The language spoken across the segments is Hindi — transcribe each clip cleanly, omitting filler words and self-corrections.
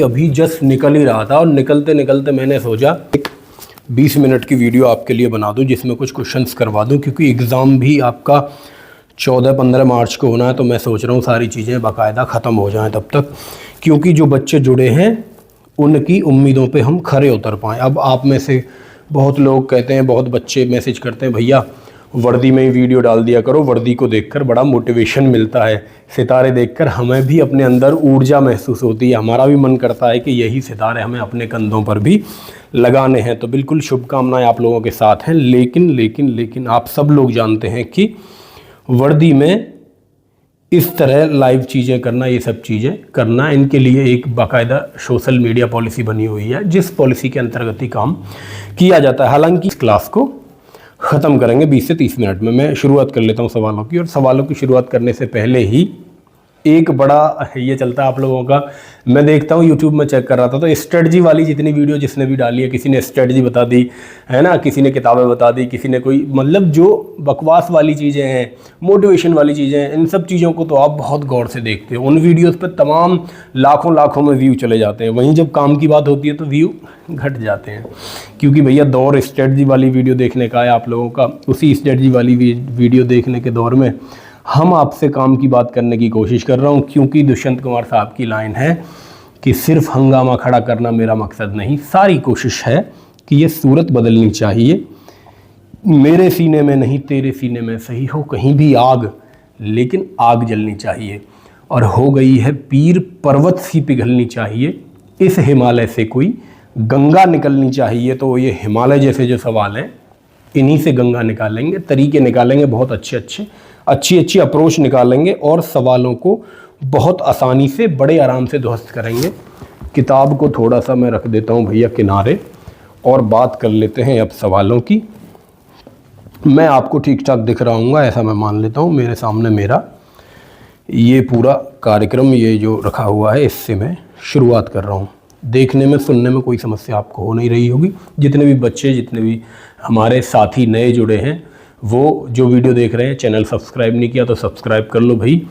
अभी जस्ट निकल ही रहा था और निकलते निकलते मैंने सोचा एक 20 मिनट की वीडियो आपके लिए बना दूं जिसमें कुछ क्वेश्चंस करवा दूं, क्योंकि एग्ज़ाम भी आपका 14-15 मार्च को होना है। तो मैं सोच रहा हूँ सारी चीज़ें बाकायदा ख़त्म हो जाएं तब तक, क्योंकि जो बच्चे जुड़े हैं उनकी उम्मीदों पे हम खरे उतर पाएँ। अब आप में से बहुत लोग कहते हैं, बहुत बच्चे मैसेज करते हैं, भैया वर्दी में ही वीडियो डाल दिया करो, वर्दी को देखकर बड़ा मोटिवेशन मिलता है, सितारे देखकर हमें भी अपने अंदर ऊर्जा महसूस होती है, हमारा भी मन करता है कि यही सितारे हमें अपने कंधों पर भी लगाने हैं। तो बिल्कुल शुभकामनाएं आप लोगों के साथ हैं। लेकिन लेकिन लेकिन आप सब लोग जानते हैं कि वर्दी में इस तरह लाइव चीज़ें करना, ये सब चीज़ें करना, इनके लिए एक बाकायदा सोशल मीडिया पॉलिसी बनी हुई है, जिस पॉलिसी के अंतर्गत ही काम किया जाता है। हालांकि इस क्लास को ख़त्म करेंगे 20 से 30 मिनट में। मैं शुरुआत कर लेता हूं सवालों की, और सवालों की शुरुआत करने से पहले ही एक बड़ा ये चलता है आप लोगों का, मैं देखता हूँ यूट्यूब में चेक कर रहा था तो स्ट्रेटजी वाली जितनी वीडियो जिसने भी डाली है, किसी ने स्ट्रेटजी बता दी है ना, किसी ने किताबें बता दी, किसी ने कोई, मतलब जो बकवास वाली चीज़ें हैं, मोटिवेशन वाली चीज़ें हैं, इन सब चीज़ों को तो आप बहुत गौर से देखते हो। उन वीडियोस पे तमाम लाखों लाखों में व्यू चले जाते हैं, वहीं जब काम की बात होती है तो व्यू घट जाते हैं, क्योंकि भैया दौर स्ट्रेटजी वाली वीडियो देखने का है आप लोगों का। उसी स्ट्रेटजी वाली वीडियो देखने के दौर में हम आपसे काम की बात करने की कोशिश कर रहा हूं, क्योंकि दुष्यंत कुमार साहब की लाइन है कि सिर्फ हंगामा खड़ा करना मेरा मकसद नहीं, सारी कोशिश है कि ये सूरत बदलनी चाहिए। मेरे सीने में नहीं तेरे सीने में सही हो कहीं भी आग, लेकिन आग जलनी चाहिए। और हो गई है पीर पर्वत सी पिघलनी चाहिए, इस हिमालय से कोई गंगा निकलनी चाहिए। तो ये हिमालय जैसे जो सवाल हैं, इन्हीं से गंगा निकालेंगे, तरीके निकालेंगे, बहुत अच्छी अप्रोच निकालेंगे और सवालों को बहुत आसानी से बड़े आराम से ध्वस्त करेंगे। किताब को थोड़ा सा मैं रख देता हूँ भैया किनारे, और बात कर लेते हैं अब सवालों की। मैं आपको ठीक ठाक दिख रहा हूँ ऐसा मैं मान लेता हूँ। मेरे सामने मेरा ये पूरा कार्यक्रम, ये जो रखा हुआ है, इससे मैं शुरुआत कर रहा हूँ। देखने में सुनने में कोई समस्या आपको हो नहीं रही होगी। जितने भी बच्चे, जितने भी हमारे साथी नए जुड़े हैं, वो जो वीडियो देख रहे हैं, चैनल सब्सक्राइब नहीं किया तो सब्सक्राइब कर लो भाई,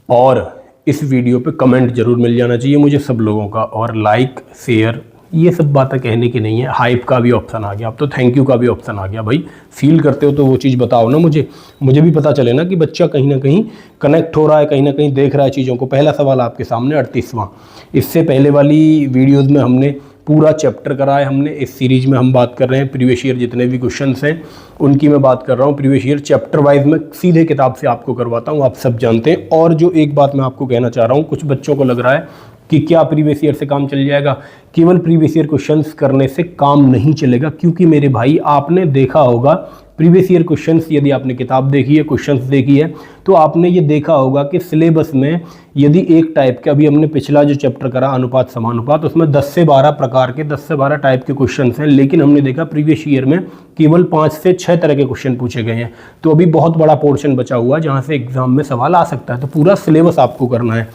और इस वीडियो पे कमेंट जरूर मिल जाना चाहिए मुझे सब लोगों का, और लाइक शेयर ये सब बातें कहने की नहीं है। हाइप का भी ऑप्शन आ गया, अब तो थैंक यू का भी ऑप्शन आ गया। भाई फील करते हो तो वो चीज़ बताओ ना, मुझे भी पता चले ना कि बच्चा कहीं ना कहीं कनेक्ट हो रहा है, कहीं ना कहीं देख रहा है चीज़ों को। पहला सवाल आपके सामने 38वां। इससे पहले वाली वीडियोज़ में हमने पूरा चैप्टर करा है। हमने इस सीरीज में हम बात कर रहे हैं प्रीवियस ईयर जितने भी क्वेश्चंस हैं उनकी मैं बात कर रहा हूँ। प्रीवियस ईयर चैप्टर वाइज में सीधे किताब से आपको करवाता हूँ, आप सब जानते हैं। और जो एक बात मैं आपको कहना चाह रहा हूँ, कुछ बच्चों को लग रहा है कि क्या प्रीवियस ईयर से काम चल जाएगा। केवल प्रीवियस ईयर क्वेश्चंस करने से काम नहीं चलेगा, क्योंकि मेरे भाई आपने देखा होगा प्रीवियस ईयर क्वेश्चंस, यदि आपने किताब देखी है, क्वेश्चंस देखी है, तो आपने ये देखा होगा कि सिलेबस में यदि एक टाइप के, अभी हमने पिछला जो चैप्टर करा अनुपात समानुपात, उसमें 10 से 12 प्रकार के, 10 से 12 टाइप के क्वेश्चंस हैं, लेकिन हमने देखा प्रीवियस ईयर में केवल 5 से 6 तरह के क्वेश्चन पूछे गए हैं। तो अभी बहुत बड़ा पोर्शन बचा हुआ है जहाँ से एग्जाम में सवाल आ सकता है। तो पूरा सिलेबस आपको करना है,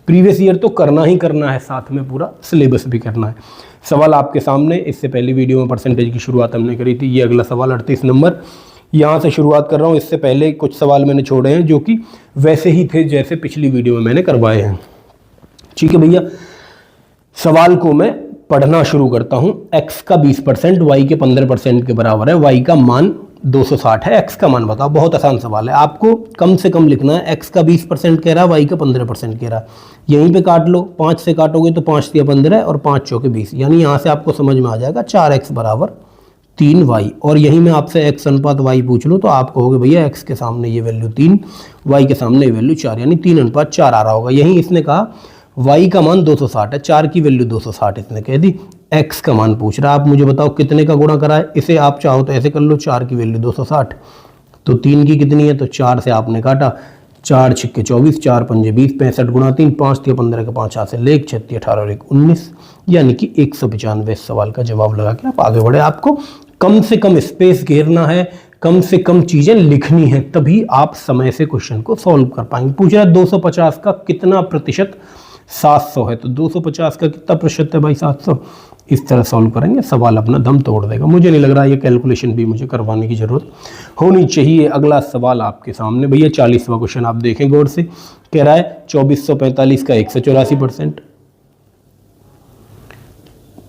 प्रीवियस ईयर तो करना ही करना है, साथ में पूरा सिलेबस भी करना है। सवाल आपके सामने, इससे पहली वीडियो में परसेंटेज की शुरुआत हमने करी थी। ये अगला सवाल 38 नंबर, यहाँ से शुरुआत कर रहा हूँ। इससे पहले कुछ सवाल मैंने छोड़े हैं जो कि वैसे ही थे जैसे पिछली वीडियो में मैंने करवाए हैं। ठीक है भैया, सवाल को मैं पढ़ना शुरू करता हूँ। x का 20% y के 15% के बराबर है, y का मान 260 है, x का मान बताओ। बहुत आसान सवाल है, आपको कम से कम लिखना है। x का 20% कह रहा है, y का 15% कह रहा है। यहीं पे काट लो, 5 से काटोगे तो 5 या 15 और 5 चौके 20, यानी यहाँ से आपको समझ में आ जाएगा 4x बराबर 3y। और यहीं मैं आपसे x अनुपात y पूछ लूँ तो आप कहोगे भैया x के सामने ये वैल्यू 3, y के सामने ये वैल्यू 4, यानी 3 अनुपात 4 आ रहा होगा। यहीं इसने कहा y का मान 260 है, 4 की वैल्यू 260 इसने कह दी। x का मान पूछ रहा है, आप मुझे बताओ कितने का गुणा करा है। इसे आप चाहो तो ऐसे कर लो, 4 की वैल्यू 260, तो 3 की कितनी है, तो 4 से आपने काटा, 4 छिक्के 24, 4 पंजे 20, 65 गुणा 3, 5 या 15 का 5 हाथ से लेख, 36 18 और 1 19, यानी कि 195 सवाल का जवाब लगा के आप आगे बढ़े। आपको कम से कम स्पेस घेरना है, कम से कम चीजें लिखनी है, तभी आप समय से क्वेश्चन को सॉल्व कर पाएंगे। पूछ रहा है 250 का कितना प्रतिशत 700 है, तो 250 का कितना प्रतिशत है भाई 700। इस तरह सॉल्व करेंगे, सवाल अपना दम तोड़ देगा। मुझे नहीं लग रहा ये कैलकुलेशन भी मुझे करवाने की जरूरत होनी चाहिए। अगला सवाल आपके सामने भैया 40वां क्वेश्चन आप देखें गौर से। कह रहा है 2445 का 184%,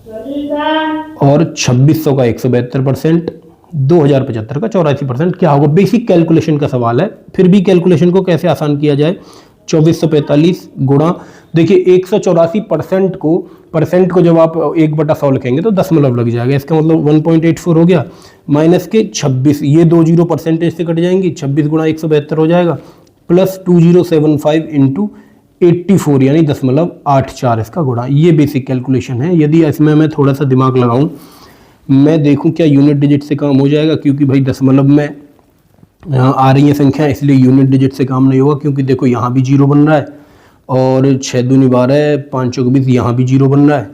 और 2600 का 172%, 2075 का 84%। क्या होगा? बेसिक कैलकुलेशन का सवाल है, फिर भी कैलकुलेशन को कैसे आसान किया जाए। 2445 गुणा, देखिए 184% को जब आप 1/100 लिखेंगे तो दशमलव लग जाएगा, इसका मतलब 1.84 हो गया, माइनस के 26, ये 2 जीरो परसेंटेज से कट जाएंगी, 26 गुणा 172 हो जाएगा, प्लस 2075 इंटू 84 यानी 0.84 इसका गुणा। ये बेसिक कैलकुलेशन है। यदि इसमें मैं थोड़ा सा दिमाग लगाऊं, मैं देखूं क्या यूनिट डिजिट से काम हो जाएगा, क्योंकि भाई दशमलव में यहाँ आ रही है संख्या, इसलिए यूनिट डिजिट से काम नहीं होगा, क्योंकि देखो यहाँ भी जीरो बन रहा है और 6 दूनी 12, 5 चौक 20, यहाँ भी जीरो बन रहा है,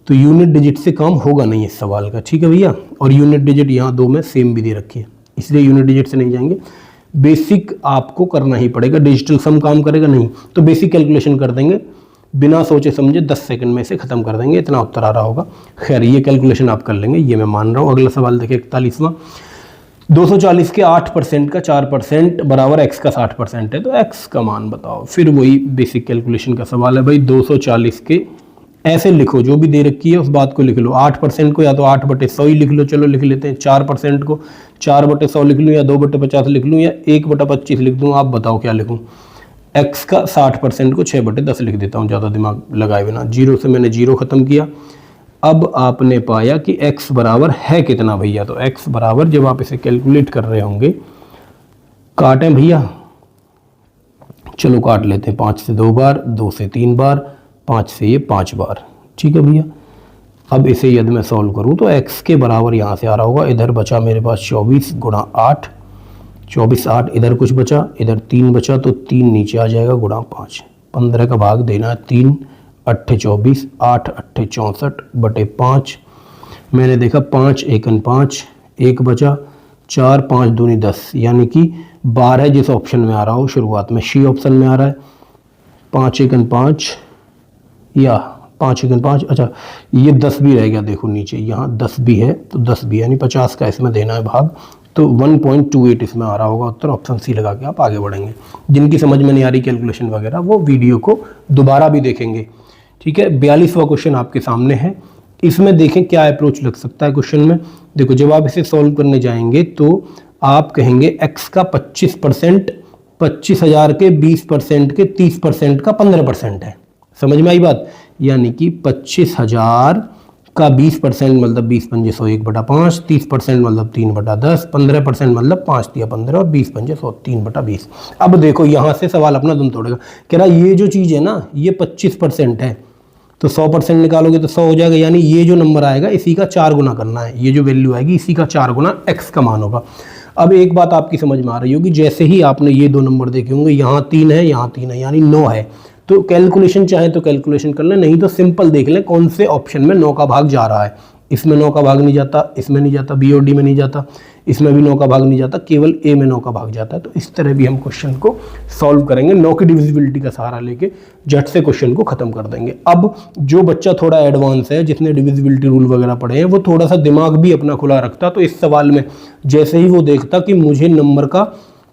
तो यूनिट डिजिट से काम होगा नहीं इस सवाल का। ठीक है भैया, और यूनिट डिजिट यहाँ दो में सेम भी दे रखी है, इसलिए यूनिट डिजिट से नहीं जाएंगे। बेसिक आपको करना ही पड़ेगा, डिजिटल सम काम करेगा नहीं, तो बेसिक कैलकुलेशन कर देंगे बिना सोचे समझे, 10 सेकंड में से खत्म कर देंगे, इतना उत्तर आ रहा होगा। खैर ये कैलकुलेशन आप कर लेंगे, ये मैं मान रहा हूँ। अगला सवाल देखिए 41वां, 240 के 8% का 4% बराबर x का 60% है, तो x का मान बताओ। फिर वही बेसिक कैलकुलेशन का सवाल है भाई। 240 के ऐसे लिखो, जो भी दे रखी है उस बात को लिख लो। 8% को या तो 8/100 ही लिख लो, चलो लिख लेते हैं। 4% को 4/100 लिख लूँ, या 2/50 लिख लूँ, या 1/25 लिख दूँ, आप बताओ क्या लिखूँ। x का 60% को 6/10 लिख देता हूँ, ज़्यादा दिमाग लगाए बिना। जीरो से मैंने जीरो ख़त्म किया। अब आपने पाया कि x बराबर है कितना भैया, तो x बराबर जब आप इसे कैलकुलेट कर रहे होंगे, काटें भैया, चलो काट लेते हैं। 5 से 2 बार, 2 से 3 बार, 5 से ये 5 बार। ठीक है भैया, अब इसे यदि मैं सॉल्व करूं तो x के बराबर यहाँ से आ रहा होगा, इधर बचा मेरे पास 24 गुणा 8, 24 8, इधर कुछ बचा, इधर 3 बचा, तो 3 नीचे आ जाएगा, गुणा 5, 15 का भाग देना है 3, 8 24, 8 8 64/5। मैंने देखा 5 एकन 5, 1 बचा, 4 5 दूनी 10, यानी कि 12 जिस ऑप्शन में आ रहा हो शुरुआत में, सी ऑप्शन में आ रहा है। 5 एकन 5 या 5 एकन 5, अच्छा ये 10 भी रह गया, देखो नीचे यहाँ 10 भी है, तो 10 भी यानी 50 का इसमें देना है भाग, तो 1.28 इसमें आ रहा होगा उत्तर। ऑप्शन सी लगा के आप आगे बढ़ेंगे। जिनकी समझ में नहीं आ रही कैलकुलेशन वगैरह, वो वीडियो को दोबारा भी देखेंगे। ठीक है, 42वां क्वेश्चन आपके सामने है। इसमें देखें क्या अप्रोच लग सकता है क्वेश्चन में। देखो जब आप इसे सॉल्व करने जाएंगे तो आप कहेंगे x का 25%, 25,000 के 20% के 30% का 15% है। समझ में आई बात? यानी कि 25,000 का 20% मतलब 20 पंजे 100, 1/5, 30% मतलब 3/10, 15% मतलब 5 तिया 15 और 20 पंजे 100, 3/20। अब देखो यहाँ से सवाल अपना दम तोड़ेगा, कह रहा ये जो चीज़ है ना, ये 25% है, तो 100% निकालोगे तो 100 हो जाएगा, यानी ये जो नंबर आएगा इसी का 4 गुना करना है, ये जो वैल्यू आएगी इसी का 4 गुना x का मान होगा। अब एक बात आपकी समझ में आ रही होगी, जैसे ही आपने ये दो नंबर देखे होंगे, यहाँ 3 है, यहाँ 3 है, यानी 9 है, तो कैलकुलेशन चाहे तो कैलकुलेशन कर लें, नहीं तो सिंपल देख लें कौन से ऑप्शन में 9 का भाग जा रहा है। इसमें 9 का भाग नहीं जाता, इसमें नहीं जाता, बी और डी में नहीं जाता, इसमें भी 9 का भाग नहीं जाता, केवल ए में 9 का भाग जाता है। तो इस तरह भी हम क्वेश्चन को सॉल्व करेंगे, 9 की डिविजिबिलिटी का सहारा लेके झट से क्वेश्चन को खत्म कर देंगे। अब जो बच्चा थोड़ा एडवांस है, जिसने डिविजिबिलिटी रूल वगैरह पढ़े हैं, वो थोड़ा सा दिमाग भी अपना खुला रखता, तो इस सवाल में जैसे ही वो देखता कि मुझे नंबर का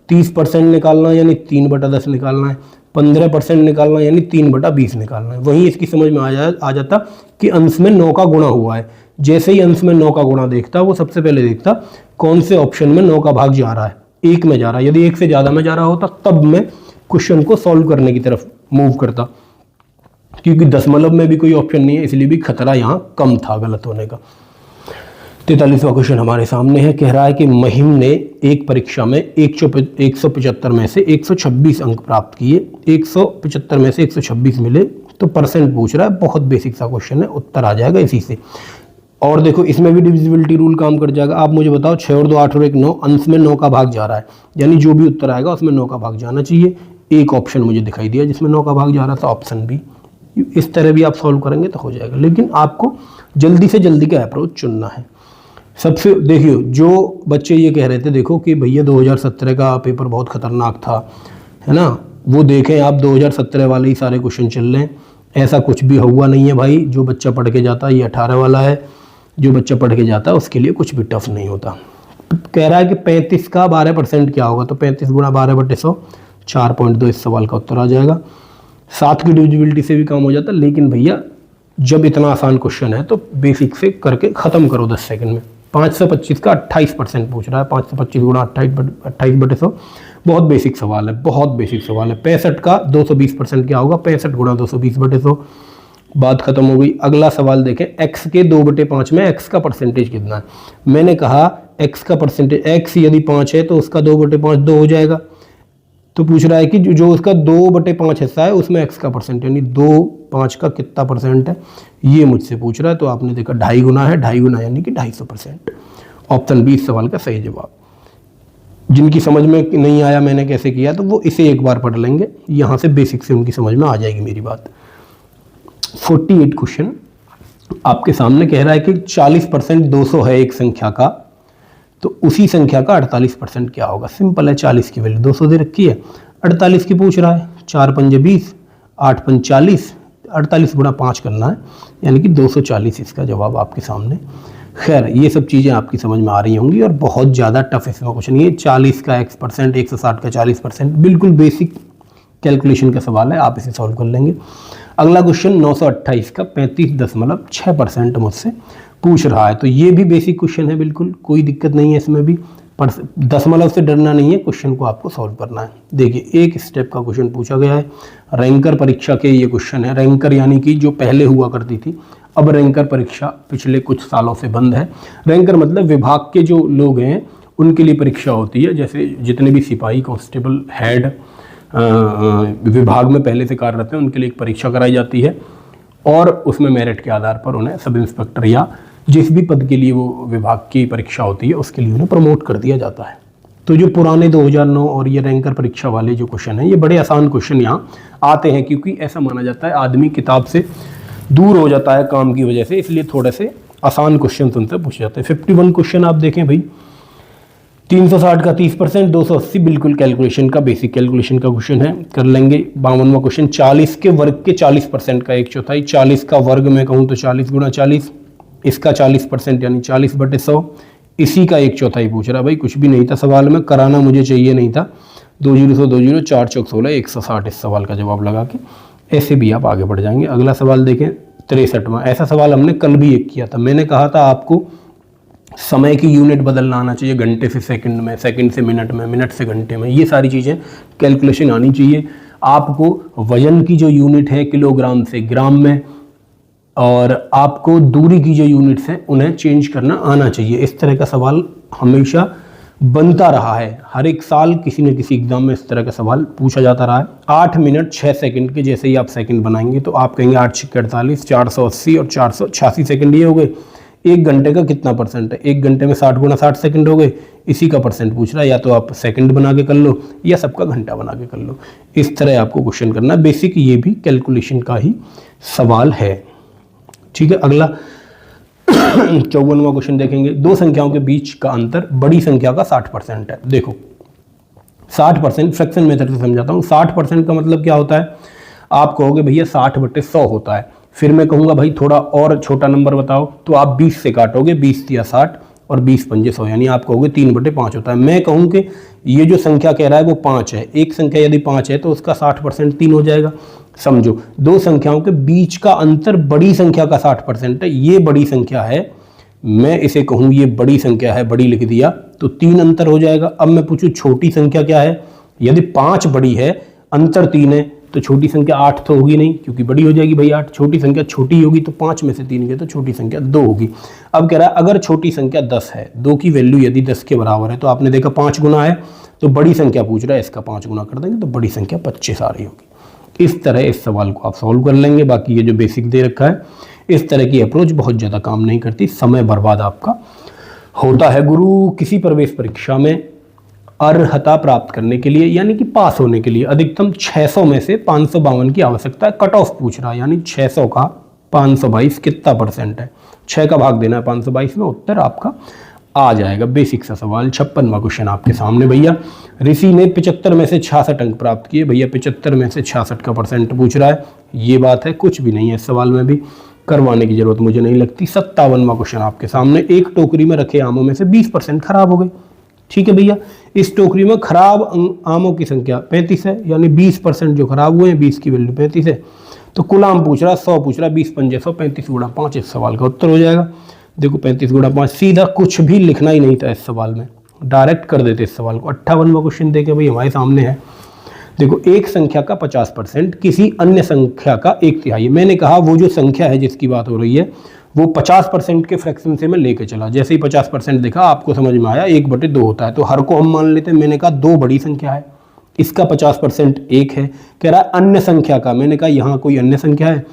30% निकालना है यानी 3/10 निकालना है, 15% निकालना है यानी 3/20 निकालना है, वहीं इसकी समझ में आ जाता कि अंश में 9 का गुणा हुआ है। जैसे ही अंश में 9 का गुणा देखता, वो सबसे पहले देखता कौन से ऑप्शन में 9 का भाग जा रहा है, 1 में जा रहा है। यदि 1 से ज़्यादा में जा रहा होता तब मैं क्वेश्चन को सॉल्व करने की तरफ मूव करता, क्योंकि दशमलव में भी कोई ऑप्शन नहीं है, इसलिए भी खतरा यहाँ कम था गलत होने का। 43वां क्वेश्चन हमारे सामने है, कह रहा है कि महिम ने एक परीक्षा में 175 में से 126 अंक प्राप्त किए, 175 में से 126 मिले, तो परसेंट पूछ रहा है। बहुत बेसिक सा क्वेश्चन है, उत्तर आ जाएगा इसी से। और देखो इसमें भी डिविजिबिलिटी रूल काम कर जाएगा। आप मुझे बताओ 6 और 2 8 और 1 9, अंश में 9 का भाग जा रहा है, यानी जो भी उत्तर आएगा उसमें 9 का भाग जाना चाहिए। एक ऑप्शन मुझे दिखाई दिया जिसमें 9 का भाग जा रहा था, ऑप्शन बी। इस तरह भी आप सॉल्व करेंगे तो हो जाएगा, लेकिन आपको जल्दी से जल्दी का अप्रोच चुनना है। सबसे देखियो, जो बच्चे ये कह रहे थे देखो कि भैया 2017 का पेपर बहुत खतरनाक था, है ना, वो देखें आप 2017 वाले ही सारे क्वेश्चन चल रहे हैं। ऐसा कुछ भी हुआ नहीं है भाई, जो बच्चा पढ़ के जाता है, ये 18 वाला है, जो बच्चा पढ़ के जाता है उसके लिए कुछ भी टफ नहीं होता। कह रहा है कि 35 का 12% क्या होगा, तो 35 गुणा 12/100, 4.2 इस सवाल का उत्तर आ जाएगा। 7 की डिविजिबिलिटी से भी काम हो जाता, लेकिन भैया जब इतना आसान क्वेश्चन है तो बेसिक से करके ख़त्म करो 10 सेकंड में। 525 का 28% पूछ रहा है, 525 गुणा 28/100, बहुत बेसिक सवाल है, बहुत बेसिक सवाल है। 65 का 220% क्या होगा, 65 गुणा 220/100, बात खत्म हो गई। अगला सवाल देखें, x के 2/5 में x का परसेंटेज कितना है। मैंने कहा x का परसेंटेज, x यदि 5 है तो उसका 2/5 2 हो जाएगा। तो पूछ रहा है कि जो उसका 2/5 हिस्सा है उसमें x का परसेंट यानी 2/5 का कितना परसेंट है, ये मुझसे पूछ रहा है। तो आपने देखा 2.5 गुना है, 2.5 गुना यानी कि 250%। ऑप्शन बी इस सवाल का सही जवाब। जिनकी समझ में नहीं आया मैंने कैसे किया तो वो इसे एक बार पढ़ लेंगे, यहाँ से बेसिक से उनकी समझ में आ जाएगी मेरी बात। 48 क्वेश्चन आपके सामने कह रहा है कि 40% 200 है एक संख्या का, तो उसी संख्या का 48% क्या होगा। सिंपल है, 40 की वैल्यू 200 दे रखी है, 48 की पूछ रहा है। 4 पंजे 20, 8 पंज 40, 48 गुणा 5 करना है यानी कि 240 इसका जवाब आपके सामने। खैर ये सब चीज़ें आपकी समझ में आ रही होंगी और बहुत ज़्यादा टफ इसमें क्वेश्चन। ये 40 का x%, 160 का 40%, बिल्कुल बेसिक कैलकुलेशन का सवाल है, आप इसे सॉल्व कर लेंगे। अगला क्वेश्चन 928 का 35.6% मुझसे पूछ रहा है, तो ये भी बेसिक क्वेश्चन है, बिल्कुल कोई दिक्कत नहीं है इसमें भी, पर दशमलव से डरना नहीं है, क्वेश्चन को आपको सॉल्व करना है। देखिए एक स्टेप का क्वेश्चन पूछा गया है, रैंकर परीक्षा के ये क्वेश्चन है। रैंकर यानी कि जो पहले हुआ करती थी, अब रैंकर परीक्षा पिछले कुछ सालों से बंद है। रैंकर मतलब विभाग के जो लोग हैं उनके लिए परीक्षा होती है, जैसे जितने भी सिपाही, कांस्टेबल, हेड विभाग में पहले से कार्यरत हैं उनके लिए एक परीक्षा कराई जाती है और उसमें मेरिट के आधार पर उन्हें सब इंस्पेक्टर या जिस भी पद के लिए वो विभाग की परीक्षा होती है उसके लिए उन्हें प्रमोट कर दिया जाता है। तो जो पुराने 2009 और ये रैंकर परीक्षा वाले जो क्वेश्चन हैं, ये बड़े आसान क्वेश्चन यहाँ आते हैं, क्योंकि ऐसा माना जाता है आदमी किताब से दूर हो जाता है काम की वजह से, इसलिए थोड़े से आसान क्वेश्चन उनसे पूछे जाते हैं। 51 क्वेश्चन आप देखें भाई, 360 का 30%, 280 बिल्कुल कैलकुलेशन का, बेसिक कैलकुलेशन का क्वेश्चन है, कर लेंगे। 52वां क्वेश्चन 40 के वर्ग के 40% का 1/4, 40 का वर्ग में कहूँ तो 40 गुणा 40, इसका 40% यानी 40/100, इसी का 1/4 पूछ रहा है। भाई कुछ भी नहीं था सवाल में, कराना मुझे चाहिए नहीं था। 2 0 100 2 0, 4 चौक 16, 160 इस सवाल का जवाब लगा के ऐसे भी आप आगे बढ़ जाएंगे। अगला सवाल देखें 63वां, ऐसा सवाल हमने कल भी एक किया था। मैंने कहा था आपको समय की यूनिट बदलना आना चाहिए, घंटे से सेकंड में, सेकंड से मिनट में, मिनट से घंटे में, ये सारी चीज़ें कैलकुलेशन आनी चाहिए। आपको वजन की जो यूनिट है किलोग्राम से ग्राम में, और आपको दूरी की जो यूनिट्स हैं उन्हें चेंज करना आना चाहिए। इस तरह का सवाल हमेशा बनता रहा है, हर एक साल किसी न किसी एग्जाम में इस तरह का सवाल पूछा जाता रहा है। 8 मिनट 6 सेकंड के जैसे ही आप सेकंड बनाएंगे तो आप कहेंगे 8 × 48, 480 और 486 सेकंड ये हो गए। 1 घंटे का कितना परसेंट है, 1 घंटे में 60 गुणा 60 सेकंड हो गए, इसी का परसेंट पूछ रहा है। या तो आप सेकंड बना के कर लो या सबका घंटा बना के कर लो, इस तरह आपको क्वेश्चन करना है। बेसिक ये भी कैलकुलेशन का ही सवाल है, ठीक है। अगला 54वां क्वेश्चन देखेंगे, दो संख्याओं के बीच का अंतर बड़ी संख्या का 60% है। देखो 60% फ्रैक्शन मेथड से समझाता हूँ। 60% का मतलब क्या होता है, आप कहोगे भैया 60/100 होता है, फिर मैं कहूँगा भाई थोड़ा और छोटा नंबर बताओ, तो आप 20 से काटोगे, 20 या 60 और 20 पंजे 100, यानी आप कहोगे 3/5 होता है। मैं कहूँ कि ये जो संख्या कह रहा है वो 5 है, एक संख्या यदि 5 है तो उसका 60% 3 हो जाएगा। समझो दो संख्याओं के बीच का अंतर बड़ी संख्या का 60% है, ये बड़ी संख्या है, मैं इसे कहूँ ये बड़ी संख्या है, बड़ी लिख दिया तो 3 अंतर हो जाएगा। अब मैं पूछूँ छोटी संख्या क्या है, यदि 5 बड़ी है अंतर 3 है तो छोटी संख्या 8 तो होगी नहीं, क्योंकि बड़ी हो जाएगी भाई 8। छोटी संख्या छोटी होगी तो 5 में से 3 गए तो छोटी संख्या 2 होगी। अब कह रहा है अगर छोटी संख्या 10 है, 2 की वैल्यू यदि 10 के बराबर है, तो आपने देखा 5 गुना है, तो बड़ी संख्या पूछ रहा है, इसका 5 गुना कर देंगे तो बड़ी संख्या 25 आ रही होगी। इस तरह इस सवाल को आप सॉल्व कर लेंगे। बाकी ये जो बेसिक दे रखा है, इस तरह की अप्रोच बहुत ज़्यादा काम नहीं करती, समय बर्बाद आपका होता है। गुरु किसी प्रवेश परीक्षा में अर्हता प्राप्त करने के लिए यानी कि पास होने के लिए अधिकतम 600 में से 552 की आवश्यकता है। कट ऑफ पूछ रहा है, यानी 600 का 522 कितना परसेंट है, 6 का भाग देना है 522 में, उत्तर आपका आ जाएगा। बेसिक सा सवाल। 56वां क्वेश्चन आपके सामने भैया, ऋषि ने 75 में से 66 अंक प्राप्त किए। भैया 75 में से 66 का परसेंट पूछ रहा है, ये बात है, कुछ भी नहीं है इस सवाल में भी, करवाने की जरूरत मुझे नहीं लगती। 57वां क्वेश्चन आपके सामने, एक टोकरी में रखे आमों में से 20% खराब हो गए। ठीक है भैया, इस टोकरी में खराब आमों की संख्या 35 है, यानी 20% जो खराब हुए हैं, 20 की वैल्यू 35 है, तो कुलाम पूछ रहा है, 100 पूछ रहा है, 20 पंजे 100, 35 गुणा 5 इस सवाल का उत्तर हो जाएगा। देखो 35 गुणा 5, सीधा कुछ भी लिखना ही नहीं था इस सवाल में, डायरेक्ट कर देते इस सवाल को। 58वां क्वेश्चन देखें भाई, हमारे सामने है। देखो, एक संख्या का 50% किसी अन्य संख्या का 1/3। मैंने कहा वो जो संख्या है जिसकी बात हो रही है वो 50% के फ्रैक्शन से मैं लेके चला। जैसे ही 50% देखा आपको समझ में आया 1/2 होता है, तो हर को हम मान लेते हैं। मैंने कहा 2 बड़ी संख्या है, इसका 50% 1 है। कह रहा है अन्य संख्या का, मैंने कहा यहाँ कोई अन्य संख्या है,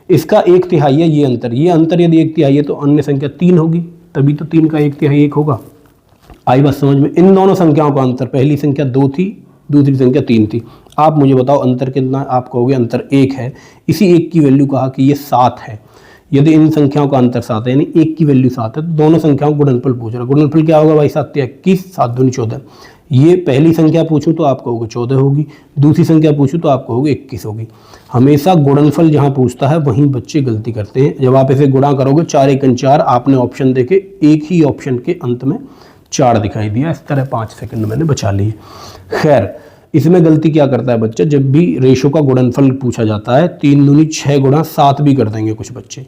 इसका 1/3 है। ये अंतर यदि 1/3 है तो अन्य संख्या 3 होगी, तभी तो 3 का 1/3 1 होगा। आई बात समझ में? इन दोनों संख्याओं का अंतर, पहली संख्या 2 थी, दूसरी संख्या 3 थी। आप मुझे बताओ अंतर कितना? आप कहोगे अंतर 1 है। इसी 1 की वैल्यू कहा कि ये 7 है। यदि इन संख्याओं का अंतर 7 है, यानी 1 की वैल्यू 7 है, तो दोनों संख्याओं को गुणनफल पूछ रहा है। गुणनफल क्या होगा भाई? 7 × 21, 7 दूनी 14। ये पहली संख्या पूछूं तो आप कहोगे 14 होगी, दूसरी संख्या पूछूं तो आप कहोगे 21 होगी। हमेशा गुणनफल जहां पूछता है वहीं बच्चे गलती करते हैं। जब आप इसे गुणा करोगे 4 × 1 = 4, आपने ऑप्शन देखे, एक ही ऑप्शन के अंत में 4 दिखाई दिया। इस तरह 5 सेकंड मैंने बचा लिए। खैर, इसमें गलती क्या करता है बच्चा? जब भी रेशो का गुणनफल पूछा जाता है 3 दूनी 6 गुणा 7 भी कर देंगे कुछ बच्चे।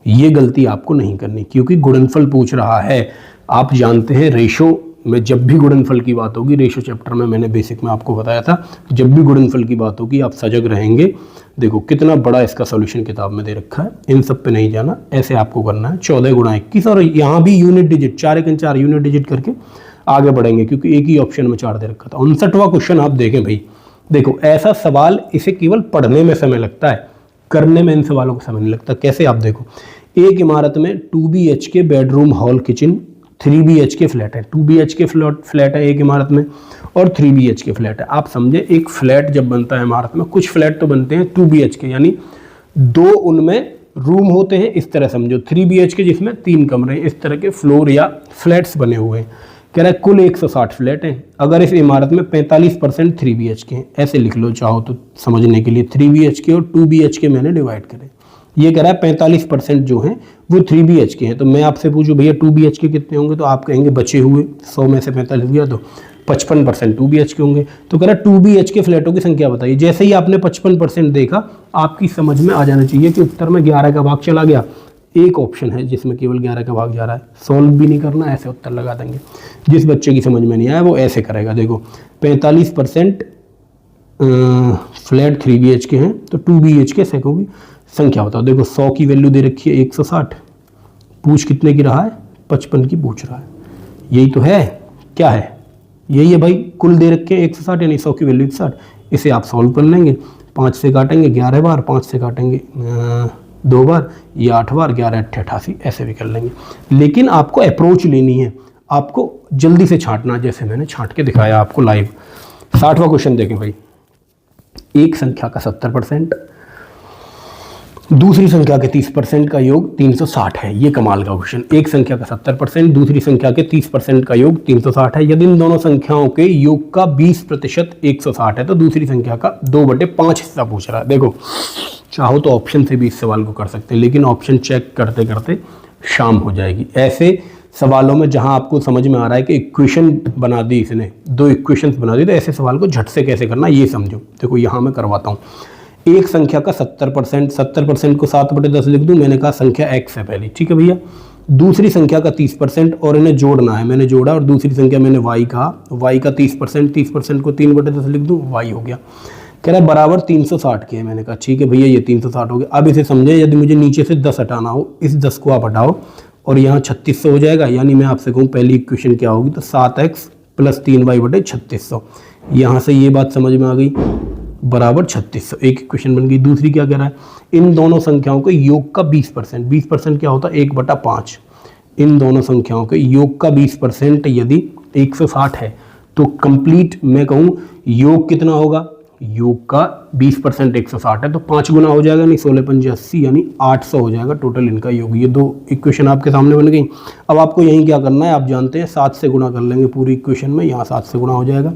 ये गलती आपको नहीं करनी, क्योंकि गुणनफल पूछ रहा है। आप जानते हैं रेशो में जब भी गुणनफल की बात होगी, रेशो चैप्टर में मैंने बेसिक में आपको बताया था, जब भी गुणनफल की बात होगी आप सजग रहेंगे। देखो कितना बड़ा इसका सॉल्यूशन किताब में दे रखा है, इन सब पे नहीं जाना, ऐसे आपको करना है। 14 × 21, और यहाँ भी यूनिट डिजिट 4 × 4 यूनिट डिजिट करके आगे बढ़ेंगे, क्योंकि एक ही ऑप्शन में 4 दे रखा था। 59वां क्वेश्चन आप देखें भाई। देखो ऐसा सवाल, इसे केवल पढ़ने में समय लगता है, करने में इन सवालों को समय नहीं लगता। कैसे? आप देखो, एक इमारत में 2 BHK bedroom hall kitchen 3 BHK flat है। 2 BHK फ्लैट है एक इमारत में, और 3 BHK फ्लैट है। आप समझे, एक फ्लैट जब बनता है इमारत में, कुछ फ्लैट तो बनते हैं 2 BHK, यानी 2 उनमें रूम होते हैं। इस तरह समझो 3 BHK जिसमें 3 कमरे, इस तरह के फ्लोर या फ्लैट्स बने हुए हैं। कह रहा है कुल 160 फ्लैट हैं। अगर इस इमारत में 45% 3 BHK हैं, ऐसे लिख लो चाहो तो समझने के लिए। 3 BHK और 2 BHK मैंने डिवाइड करे। ये कह रहा है 45% जो हैं वो 3 BHK हैं। तो मैं आपसे पूछूं भैया 2 BHK कितने होंगे, तो आप कहेंगे बचे हुए 100 में से 45 गया तो 55% 2 BHK होंगे। तो कह रहा है 2 BHK फ्लैटों की संख्या बताइए। जैसे ही आपने 55% देखा, आपकी समझ में आ जाना चाहिए कि उत्तर में 11 का भाग चला गया। एक ऑप्शन है जिसमें केवल 11 का भाग जा रहा है, सॉल्व भी नहीं करना, ऐसे उत्तर लगा देंगे। जिस बच्चे की समझ में नहीं आया वो ऐसे करेगा। देखो 45% फ्लैट 3 BHK हैं, तो 2 BHK सेकों की संख्या बताओ। देखो 100 की वैल्यू दे रखी है 160, पूछ कितने की रहा है? 55 की पूछ रहा है। यही तो है, क्या है? यही है भाई, कुल दे रखे हैं 160, यानी 100 की वैल्यू 160। इसे आप सॉल्व कर लेंगे, 5 से काटेंगे 11 बार, 5 से काटेंगे 2 बार, ये 8 बार, 11 × 8 = 88, ऐसे भी कर लेंगे। लेकिन आपको अप्रोच लेनी है, आपको जल्दी से छांटना, जैसे मैंने छांट के दिखाया आपको लाइव। 60वां क्वेश्चन देखें भाई। एक संख्या का 70%, दूसरी संख्या के 30% का योग 360 है। ये कमाल का क्वेश्चन। एक संख्या का 70%, दूसरी संख्या के 30% का योग 360 है। यदि इन दोनों संख्याओं के योग का 20% 160 है, तो दूसरी संख्या का 2/5 हिस्सा पूछ रहा है। देखो चाहो तो ऑप्शन से भी इस सवाल को कर सकते हैं, लेकिन ऑप्शन चेक करते करते शाम हो जाएगी। ऐसे सवालों में जहां आपको समझ में आ रहा है कि इक्वेशन बना दी इसने, 2 इक्वेशंस बना दी, तो ऐसे सवाल को झट से कैसे करना ये समझो। देखो यहाँ मैं करवाता हूँ। एक संख्या का 70%, 70% को 7/10 लिख दूं। मैंने कहा संख्या x है पहली, ठीक है भैया। दूसरी संख्या का 30%, और इन्हें जोड़ना है, मैंने जोड़ा। और दूसरी संख्या मैंने y कहा, y का 30%, 30% को 3/10 लिख दूं, y हो गया। कह रहा है बराबर 360 के है। मैंने कहा ठीक है भैया, ये 360 हो गया। अब इसे समझे, यदि मुझे नीचे से 10 हटाना हो, इस 10 को आप हटाओ और यहाँ 3600 हो जाएगा। यानी मैं आपसे कहूँ पहली इक्वेशन क्या होगी, तो 7x + 3y/3600। यहाँ से ये बात समझ में आ गई, बराबर 3600। एक इक्वेशन बन गई। दूसरी क्या कह रहा है? इन दोनों संख्याओं के योग का 20%, 20% क्या होता है? 1/5। इन दोनों संख्याओं के योग का 20% यदि 160 है, तो कंप्लीट मैं कहूँ योग कितना होगा? योग का 20% 160 है, तो 5 गुना हो जाएगा, नहीं 16 × 5 = 80, यानी 800 हो जाएगा टोटल इनका योग। ये 2 इक्वेशन आपके सामने बन गई। अब आपको यहीं क्या करना है, आप जानते हैं 7 से गुणा कर लेंगे पूरी इक्वेशन में। यहाँ 7 से गुणा हो जाएगा,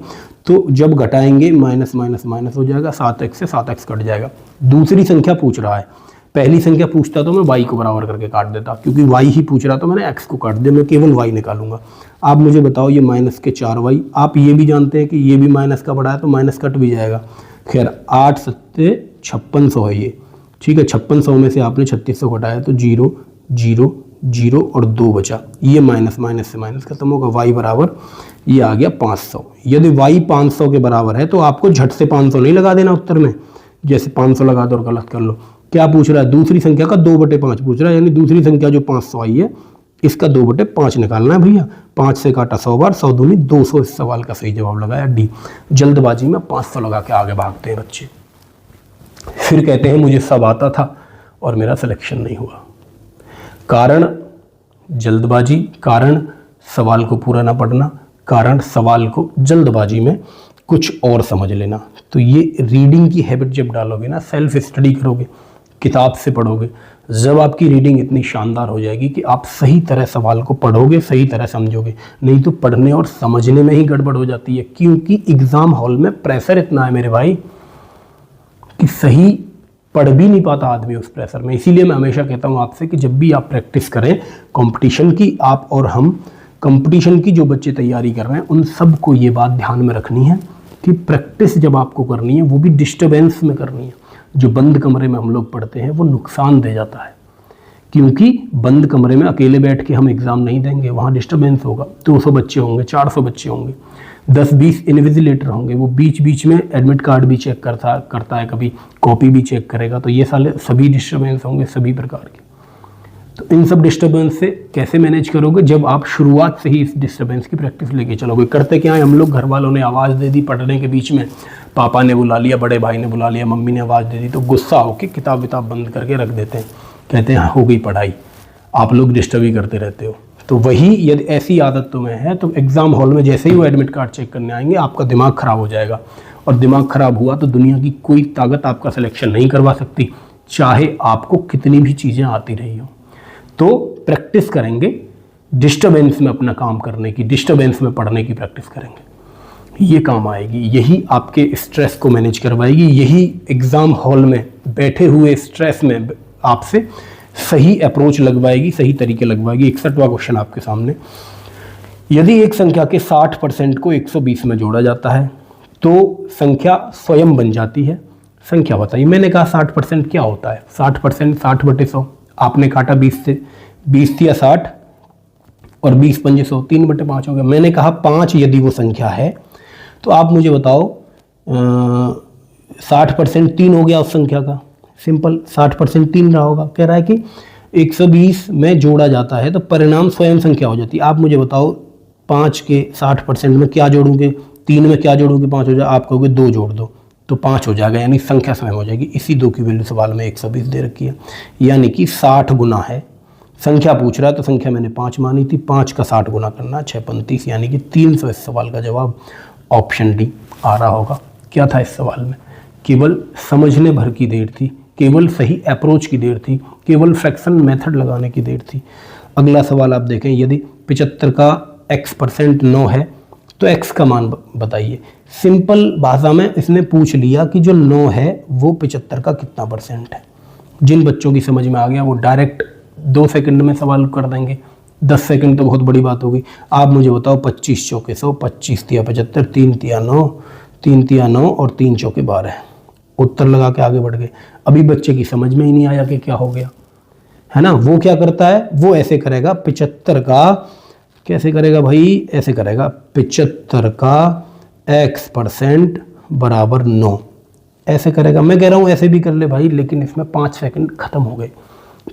तो जब घटाएंगे माइनस माइनस माइनस हो जाएगा, 7x से 7x कट जाएगा। दूसरी संख्या पूछ रहा है, पहली संख्या पूछता तो मैं y को बराबर करके काट देता, क्योंकि y ही पूछ रहा तो मैंने x को काट दिया, मैं केवल y निकालूंगा। आप मुझे बताओ, ये -4y, आप ये भी जानते हैं कि ये भी माइनस का बड़ा है, तो माइनस कट भी जाएगा। खैर 8 × 7 = 5600 है ये, ठीक है, 5600 में से आपने 3600 घटाया तो 0 0 0 और 2 बचा, ये माइनस माइनस से माइनस खत्म होगा, y बराबर ये आ गया 500। यदि y 500 के बराबर है तो आपको झट से 500 नहीं लगा देना उत्तर में, जैसे 500 लगा दो और गलत कर लो। क्या पूछ रहा है, दूसरी संख्या का 2/5 पूछ रहा है, यानी दूसरी संख्या जो 500 आई है इसका 2/5 निकालना है भैया। 5 से काटा 100 बार, 100 दूनी 200, इस सवाल का सही जवाब लगाया डी। जल्दबाजी में 500 लगा के आगे भागते हैं बच्चे, फिर कहते हैं मुझे सब आता था और मेरा सिलेक्शन नहीं हुआ। कारण जल्दबाजी, कारण सवाल को पूरा ना पढ़ना, कारण सवाल को जल्दबाजी में कुछ और समझ लेना। तो ये रीडिंग की हैबिट जब डालोगे ना, सेल्फ स्टडी करोगे, किताब से पढ़ोगे, जब आपकी रीडिंग इतनी शानदार हो जाएगी कि आप सही तरह सवाल को पढ़ोगे, सही तरह समझोगे। नहीं तो पढ़ने और समझने में ही गड़बड़ हो जाती है, क्योंकि एग्ज़ाम हॉल में प्रेशर इतना है मेरे भाई कि सही पढ़ भी नहीं पाता आदमी उस प्रेशर में। इसीलिए मैं हमेशा कहता हूँ आपसे कि जब भी आप प्रैक्टिस करें कंपटीशन की, आप और हम कंपटीशन की, जो बच्चे तैयारी कर रहे हैं उन सबको ये बात ध्यान में रखनी है कि प्रैक्टिस जब आपको करनी है वो भी डिस्टर्बेंस में करनी है। जो बंद कमरे में हम लोग पढ़ते हैं वो नुकसान दे जाता है, क्योंकि बंद कमरे में अकेले बैठ के हम एग्ज़ाम नहीं देंगे, वहाँ डिस्टर्बेंस होगा। 200 बच्चे होंगे, 400 बच्चे होंगे, 10-20 इन्विजिलेटर होंगे, वो बीच बीच में एडमिट कार्ड भी चेक करता है, कभी कॉपी भी चेक करेगा। तो ये साले सभी डिस्टर्बेंस होंगे सभी प्रकार के। तो इन सब डिस्टर्बेंस से कैसे मैनेज करोगे, जब आप शुरुआत से ही इस डिस्टर्बेंस की प्रैक्टिस लेके चलोगे। करते क्या है हम लोग, घर वालों ने आवाज़ दे दी पढ़ने के बीच में, पापा ने बुला लिया, बड़े भाई ने बुला लिया, मम्मी ने आवाज़ दे दी, तो गुस्सा होकर किताब विताब बंद करके रख देते हैं, कहते हैं हो गई पढ़ाई, आप लोग डिस्टर्ब ही करते रहते हो। तो वही यदि ऐसी आदत तुम्हें है तो एग्ज़ाम हॉल में जैसे ही वो एडमिट कार्ड चेक करने आएंगे आपका दिमाग ख़राब हो जाएगा, और दिमाग ख़राब हुआ तो दुनिया की कोई ताकत आपका सिलेक्शन नहीं करवा सकती, चाहे आपको कितनी भी चीज़ें आती रही हो। तो प्रैक्टिस करेंगे डिस्टर्बेंस में अपना काम करने की, डिस्टर्बेंस में पढ़ने की प्रैक्टिस करेंगे, ये काम आएगी, यही आपके स्ट्रेस को मैनेज करवाएगी, यही एग्ज़ाम हॉल में बैठे हुए स्ट्रेस में आपसे सही अप्रोच लगवाएगी, सही तरीके लगवाएगी। 61वां क्वेश्चन आपके सामने, यदि एक संख्या के 60% को 120 में जोड़ा जाता है तो संख्या स्वयं बन जाती है, संख्या बताइए। मैंने कहा 60% क्या होता है, 60% 60/100, आपने काटा 20 से, 20 या 60 और 20×5 100, 3/5 हो गया। मैंने कहा 5 यदि वो संख्या है तो आप मुझे बताओ 60% 3 हो गया उस संख्या का, सिंपल 60% 3 रहा होगा। कह रहा है कि 120 में जोड़ा जाता है तो परिणाम स्वयं संख्या हो जाती है। आप मुझे बताओ 5 के 60% में क्या जोड़ोगे, 3 में क्या जोड़ोगे, 5 हो जाए, आप कहोगे 2 जोड़ दो तो 5 हो जाएगा, यानी संख्या स्वयं हो जाएगी। इसी 2 की वैल्यू सवाल में 120 दे रखी है, यानी कि 60 गुना है। संख्या पूछ रहा है तो संख्या मैंने 5 मानी थी, 5 का 60 गुना करना 6×35, यानी कि 300। इस सवाल का जवाब ऑप्शन डी आ रहा होगा। क्या था इस सवाल में, केवल समझने भर की देर थी, केवल सही अप्रोच की देर थी, केवल फ्रैक्शन मेथड लगाने की देर थी। अगला सवाल आप देखें, यदि 75 का x% 9 है तो x का मान बताइए। सिंपल भाषा में इसने पूछ लिया कि जो 9 है वो 75 का कितना % है। जिन बच्चों की समझ में आ गया वो डायरेक्ट 2 सेकंड में सवाल कर देंगे, 10 सेकंड तो बहुत बड़ी बात होगी। आप मुझे बताओ 25 चौके 100, 25 तिया 75, 3 तिया 9, 3 तिया 9 और 3 चौके 12। उत्तर लगा के आगे बढ़ गए। अभी बच्चे की समझ में ही नहीं आया कि क्या हो गया, है ना। वो क्या करता है, वो ऐसे करेगा 75 का, कैसे करेगा भाई, ऐसे करेगा 75 का x% बराबर 9, ऐसे करेगा। मैं कह रहा हूँ ऐसे भी कर ले भाई, लेकिन इसमें 5 सेकंड खत्म हो गए,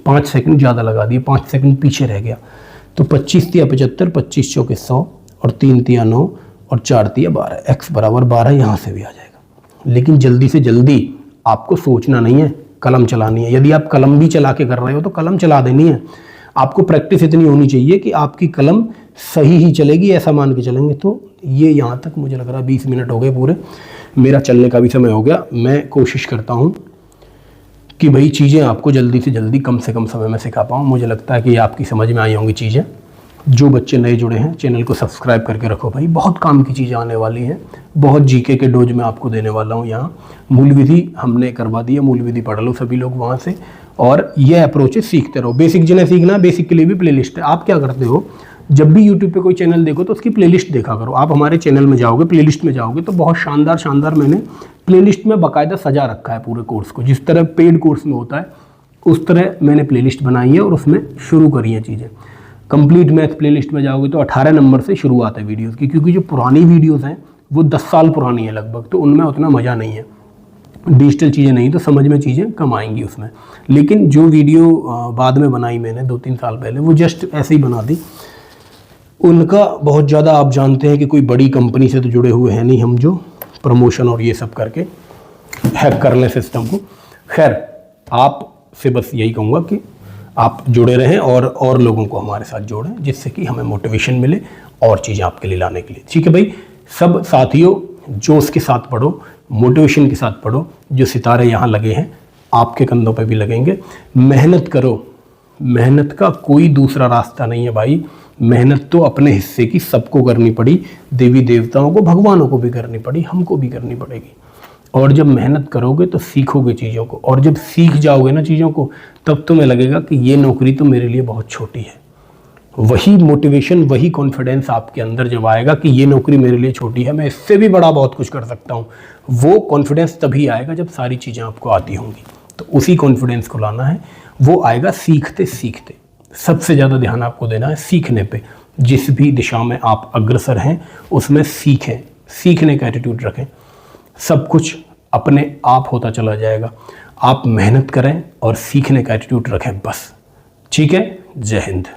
5 सेकंड ज़्यादा लगा दिए, 5 सेकंड पीछे रह गया। तो 25 तिया 75, 25 चौके 100 और 3 तिया 9 और 4 तिया 12, x बराबर 12 यहाँ से भी आ जाएगा। लेकिन जल्दी से जल्दी आपको सोचना नहीं है, कलम चलानी है। यदि आप कलम भी चला के कर रहे हो तो कलम चला देनी है। आपको प्रैक्टिस इतनी होनी चाहिए कि आपकी कलम सही ही चलेगी, ऐसा मान के चलेंगे। तो ये यहाँ तक मुझे लग रहा है 20 मिनट हो गए पूरे, मेरा चलने का भी समय हो गया। मैं कोशिश करता हूँ कि भाई चीज़ें आपको जल्दी से जल्दी कम से कम समय में सिखा पाऊँ। मुझे लगता है कि ये आपकी समझ में आई होंगी चीज़ें। जो बच्चे नए जुड़े हैं चैनल को सब्सक्राइब करके रखो भाई, बहुत काम की चीज़ें आने वाली हैं। बहुत जीके के डोज में आपको देने वाला हूँ। यहाँ मूल विधि हमने करवा दी है, मूल विधि पढ़ लो सभी लोग वहाँ से, और ये अप्रोचेस सीखते रहो। बेसिक जिन्हें सीखना है, बेसिक के लिए भी प्लेलिस्ट है। आप क्या करते हो, जब भी यूट्यूब पे कोई चैनल देखो तो उसकी प्लेलिस्ट देखा करो। आप हमारे चैनल में जाओगे, प्लेलिस्ट में जाओगे तो बहुत शानदार शानदार मैंने प्लेलिस्ट में बाकायदा सजा रखा है पूरे कोर्स को। जिस तरह पेड कोर्स में होता है उस तरह मैंने प्लेलिस्ट बनाई है और उसमें शुरू करी हैं चीज़ें। कंप्लीट मैथ प्लेलिस्ट में जाओगे तो 18 नंबर से शुरुआत है वीडियोज़ की, क्योंकि जो पुरानी वीडियोज़ हैं वो 10 साल पुरानी है लगभग, तो उनमें उतना मज़ा नहीं है। डिजिटल चीज़ें नहीं तो समझ में चीज़ें कम आएंगी उसमें। लेकिन जो वीडियो बाद में बनाई मैंने 2-3 साल पहले, वो जस्ट ऐसे ही बना दी। उनका बहुत ज़्यादा आप जानते हैं कि कोई बड़ी कंपनी से तो जुड़े हुए हैं नहीं हम, जो प्रमोशन और ये सब करके हैक कर लें सिस्टम को। खैर, आपसे बस यही कहूँगा कि आप जुड़े रहें और लोगों को हमारे साथ जोड़ें, जिससे कि हमें मोटिवेशन मिले और चीज़ें आपके लिए लाने के लिए। ठीक है भाई, सब साथियों जोश के साथ पढ़ो, मोटिवेशन के साथ पढ़ो। जो सितारे यहाँ लगे हैं आपके कंधों पे भी लगेंगे। मेहनत करो, मेहनत का कोई दूसरा रास्ता नहीं है भाई। मेहनत तो अपने हिस्से की सबको करनी पड़ी, देवी देवताओं को, भगवानों को भी करनी पड़ी, हमको भी करनी पड़ेगी। और जब मेहनत करोगे तो सीखोगे चीज़ों को, और जब सीख जाओगे ना चीज़ों को, तब तुम्हें लगेगा कि ये नौकरी तो मेरे लिए बहुत छोटी है। वही मोटिवेशन, वही कॉन्फिडेंस आपके अंदर जब आएगा कि ये नौकरी मेरे लिए छोटी है, मैं इससे भी बड़ा बहुत कुछ कर सकता हूँ, वो कॉन्फिडेंस तभी आएगा जब सारी चीज़ें आपको आती होंगी। तो उसी कॉन्फिडेंस को लाना है, वो आएगा सीखते सीखते। सबसे ज़्यादा ध्यान आपको देना है सीखने पे। जिस भी दिशा में आप अग्रसर हैं उसमें सीखें, सीखने का एटीट्यूड रखें। सब कुछ अपने आप होता चला जाएगा। आप मेहनत करें और सीखने का एटीट्यूड रखें बस। ठीक है, जय हिंद।